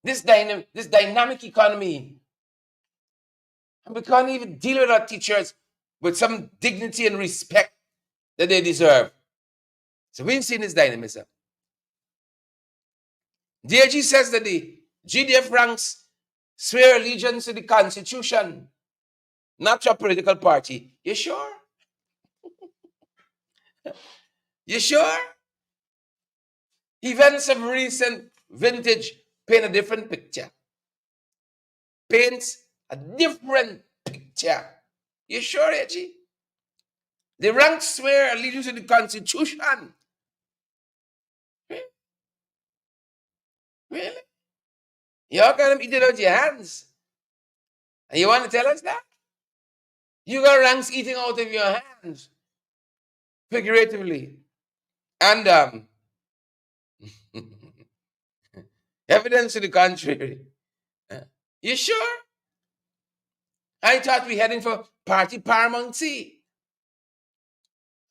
This dynamic economy, and we can't even deal with our teachers with some dignity and respect that they deserve. So we ain't seen this dynamism. DAG says that the GDF ranks swear allegiance to the Constitution, not your political party. You sure? You sure? Events of recent vintage paint a different picture. Paints a different picture. You sure, AG? The ranks swear allegiance to the Constitution. Really? You're going to eat it out your hands. And you want to tell us that? You got ranks eating out of your hands, figuratively. And evidence to the contrary. You sure? I thought we heading for party paramountcy.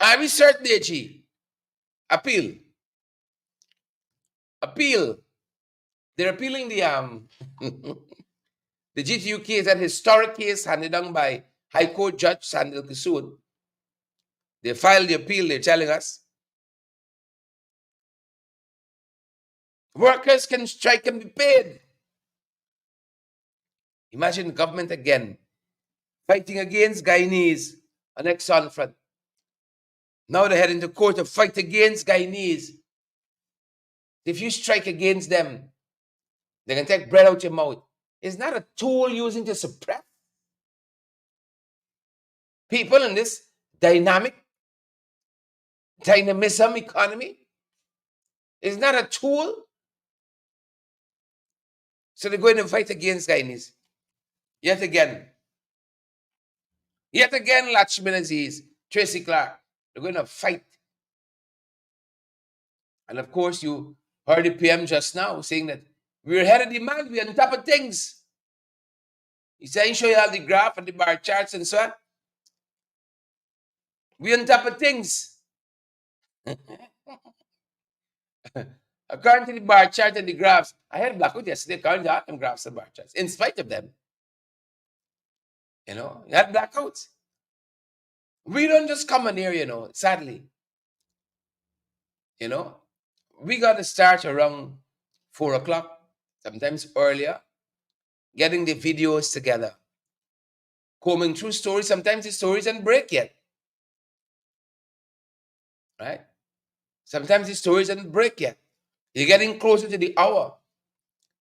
I researched the AG. Appeal. They're appealing the the GTU case, that historic case handed down by High Court Judge Sandil Kisud. They filed the appeal. They're telling us workers can strike and be paid. Imagine the government again fighting against Guyanese on Exxon front. Now they're heading to court to fight against Guyanese. If you strike against them, they can take bread out your mouth. It's not a tool using to suppress people in this dynamism economy. It's not a tool. So they're going to fight against Guyanese. Yet again, Lakshman Aziz, Tracy Clark, they're going to fight. And of course, you heard the PM just now saying that we're ahead of demand, we're on top of things. He's saying, show you all the graph and the bar charts and so on. We're on top of things. According to the bar chart and the graphs, I had blackout yesterday, according to them graphs and bar charts, in spite of them. You had blackouts. We don't just come on here, sadly. We got to start around 4 o'clock, sometimes earlier, getting the videos together, combing through stories. Sometimes the stories don't break yet, right? Sometimes the stories don't break yet. You're getting closer to the hour.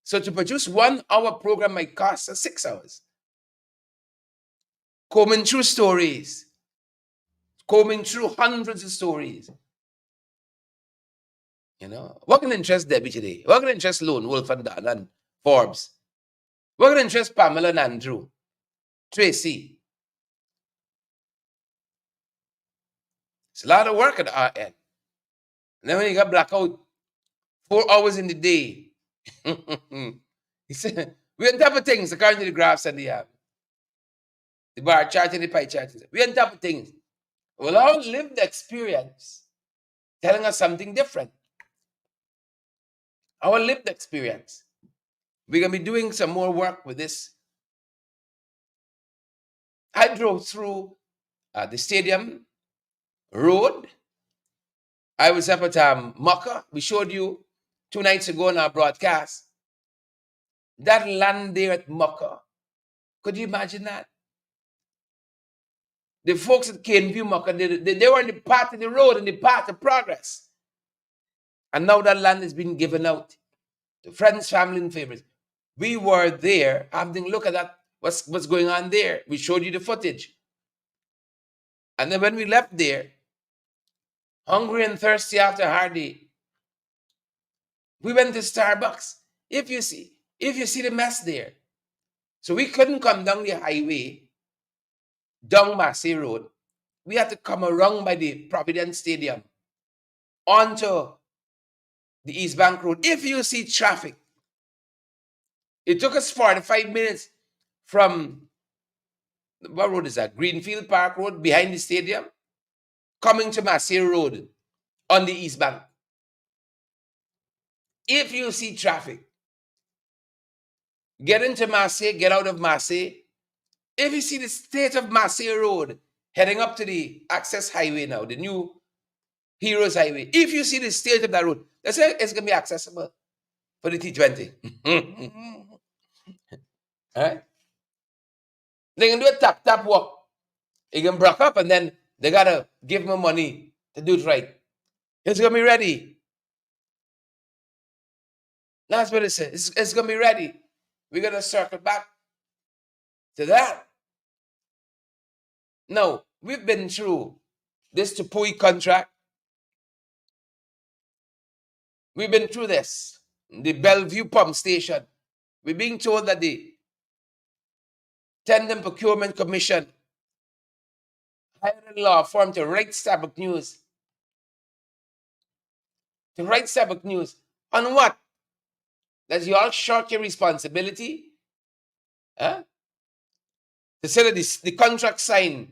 So to produce 1 hour program might cost us 6 hours. Combing through stories, combing through hundreds of stories. What can interest Debbie today? What can interest Lone Wolf and Dan and Forbes? What can interest Pamela and Andrew? Tracy? It's a lot of work at our end. And then when you got blackout 4 hours in the day, he said, we're on top of things according to the graphs and the bar chart and the pie chart. We're on top of things. Well, our lived experience telling us something different. Our lived experience. We're going to be doing some more work with this. I drove through the stadium road. I was up at Mucka. We showed you 2 nights ago in our broadcast. That land there at Mucka. Could you imagine that? The folks at Caneview Mucka, they were in the path of the road, in the path of progress. And now that land has been given out to friends, family, and favorites. We were there having a look at that, what's going on there. We showed you the footage. And then when we left there, hungry and thirsty after a hard day, we went to Starbucks. If you see the mess there. So we couldn't come down the highway, down Massey Road. We had to come around by the Providence Stadium onto the East Bank Road, if you see traffic, it took us 45 minutes from, what road is that? Greenfield Park Road behind the stadium, coming to Massey Road on the East Bank. If you see traffic, get into Massey, get out of Massey. If you see the state of Massey Road heading up to the Access Highway now, the new Heroes Highway, if you see the state of that road, that's it, it's going to be accessible for the T20. All right? They can do a tap walk. They can break up and then they got to give them money to do it right. It's going to be ready. That's what it says. It's going to be ready. We're going to circle back to that. No, we've been through this Tupui contract. We've been through this. The Bellevue pump station. We're being told that the Tender Procurement Commission hired a law firm to write Starbuck News. To write Starbuck News. On what? That you all short your responsibility? Huh? To say that the contract signed,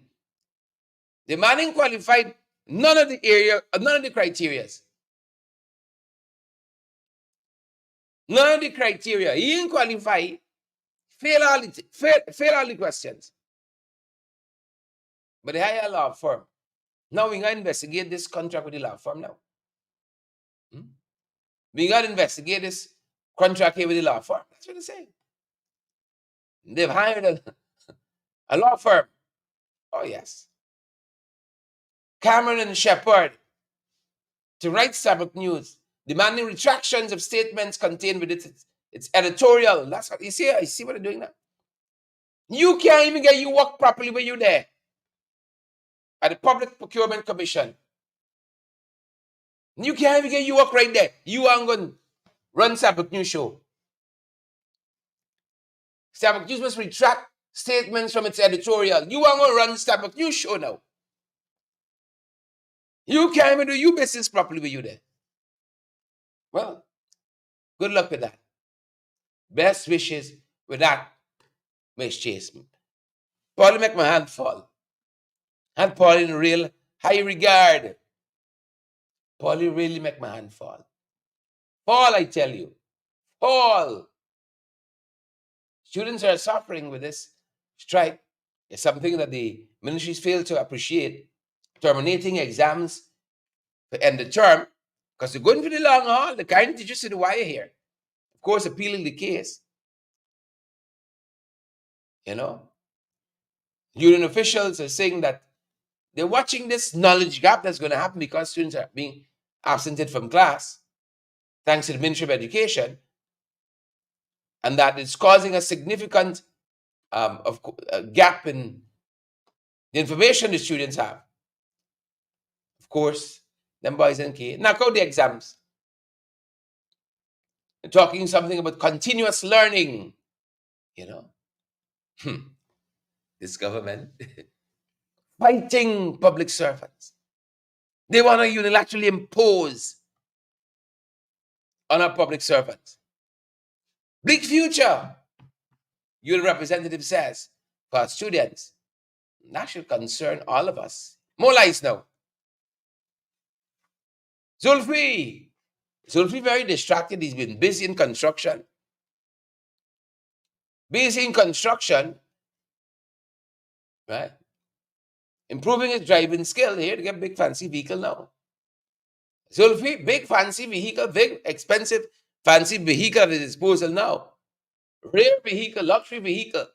the man ain't qualified none of the criteria. None of the criteria. He ain't qualified. Fail all the questions. But they hire a law firm. Now we're going to investigate this contract with the law firm now. We got to investigate this contract here with the law firm. That's what they're saying. They've hired a law firm. Oh, yes. Cameron and Shepard to write Starbuck News, demanding retractions of statements contained within its editorial. That's what you see. I see what they're doing now. You can't even get your work properly when you're there at the Public Procurement Commission. You can't even get your work right there. You aren't going to run Starbuck News show. Starbuck News must retract statements from its editorial. You aren't going to run Starbuck News show now. You can't even do your business properly when you're there. Well, good luck with that. Best wishes with that, Miss Chase. Paulie make my hand fall. And Paulie in real high regard. Paulie really make my hand fall. Fall, I tell you. Fall. Students are suffering with this strike. It's something that the ministries fail to appreciate. Terminating exams to end the term, because they're going for the long haul. The kind teachers to the wire here. Of course, appealing the case. You know, union officials are saying that they're watching this knowledge gap that's going to happen because students are being absented from class, thanks to the Ministry of Education, and that it's causing a significant gap in the information the students have. Of course, them boys and kids knock out the exams. They're talking something about continuous learning, you know. This government fighting public servants. They want to unilaterally impose on our public servants. Bleak future, your representative says, for our students. That should concern all of us. More lies now. Zulfi very distracted. He's been busy in construction. Busy in construction, right? Improving his driving skill here to get a big fancy vehicle now. Zulfi, big fancy vehicle, big expensive fancy vehicle at his disposal now. Rare vehicle, luxury vehicle.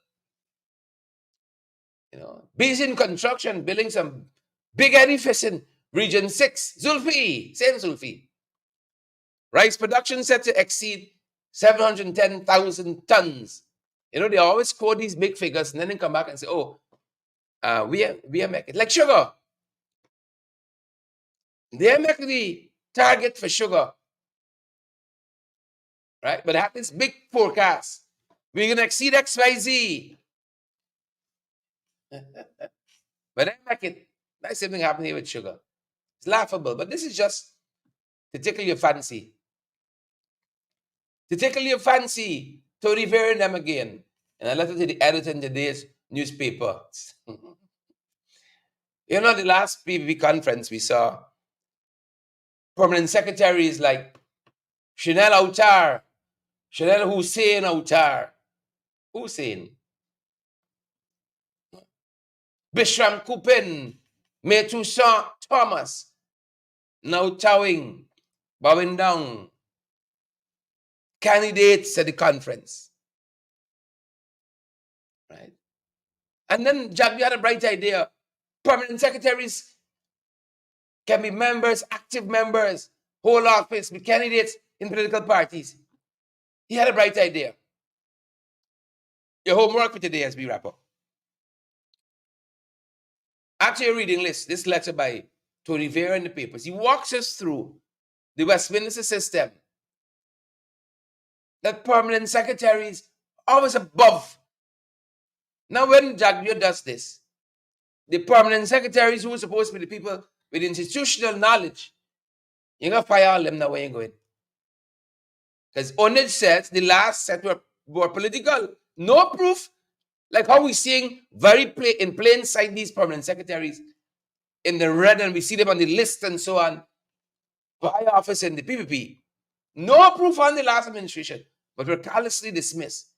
You know, busy in construction, building some big edifice in Region 6. Zulfi, same Zulfi. Rice production set to exceed 710,000 tons. You know, they always quote these big figures and then they come back and say, oh, we are making, like sugar. They're making the target for sugar. Right? But they have this big forecast. We're going to exceed XYZ. But they make it, that's something happening here with sugar. It's laughable, but this is just to tickle your fancy. to tickle your fancy, to revere them again. And a letter to the editor in today's newspaper. You know, the last PVP conference we saw, permanent secretaries like Chanel Autar, Chanel Hussein Autar, Hussein, Bishram Kupin, Metusan Thomas, now bowing down, candidates at the conference. Right? And then Jack, we had a bright idea. Permanent secretaries can be members, active members, hold office, be candidates in political parties. He had a bright idea. Your homework for today as we wrap up. After your reading list, this letter by Tony Vera in the papers, he walks us through the Westminster system that permanent secretaries always above. Now, when Jagdio does this, the permanent secretaries who are supposed to be the people with institutional knowledge, you're going to fire all them now where you're going. Because Onage says the last set were political. No proof, like how we're seeing in plain sight these permanent secretaries in the red, and we see them on the list and so on, for high office in the PPP. No proof on the last administration, but were callously dismissed,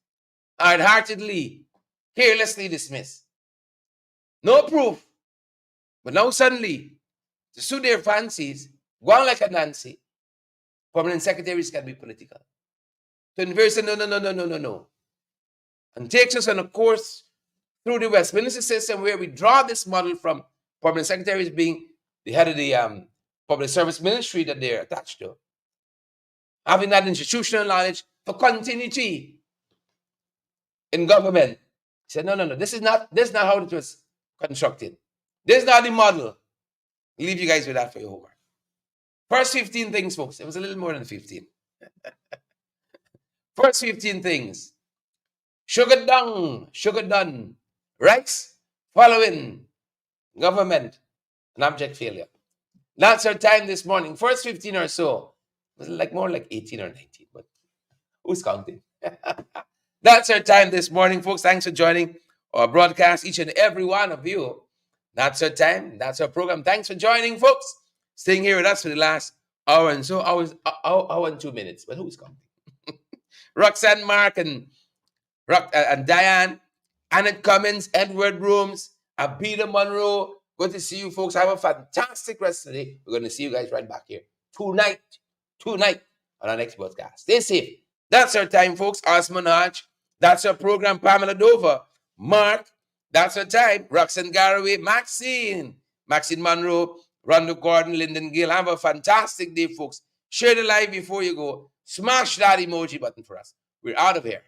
hard-heartedly, carelessly dismissed. No proof. But now suddenly, to suit their fancies, go on like a Nancy, permanent secretaries can be political. To Tony said, no. And takes us on a course through the Westminster system where we draw this model from permanent secretaries being the head of the public service ministry that they're attached to. Having that institutional knowledge for continuity in government. He said, no. This is not how it was constructed. This is not the model. I'll leave you guys with that for your homework. First 15 things, folks. It was a little more than 15. First 15 things. Sugar done. Rights following government, an abject failure. That's our time this morning. First 15 or so. It was more like 18 or 19, but who's counting? That's our time this morning, folks. Thanks for joining our broadcast, each and every one of you. That's our time. That's our program. Thanks for joining, folks. Staying here with us for the last hour and so, hour and 2 minutes. But who's counting? Roxanne, Mark, and Diane, Annette Cummins, Edward Rooms, Abida Monroe. Good to see you, folks. Have a fantastic rest of the day. We're going to see you guys right back here tonight on our next broadcast. Stay safe. That's our time, folks. Osman Hodge. That's our program. Pamela Dover. Mark. That's our time. Roxanne Garraway. Maxine Monroe. Rondo Gordon. Lyndon Gill. Have a fantastic day, folks. Share the live before you go. Smash that emoji button for us. We're out of here.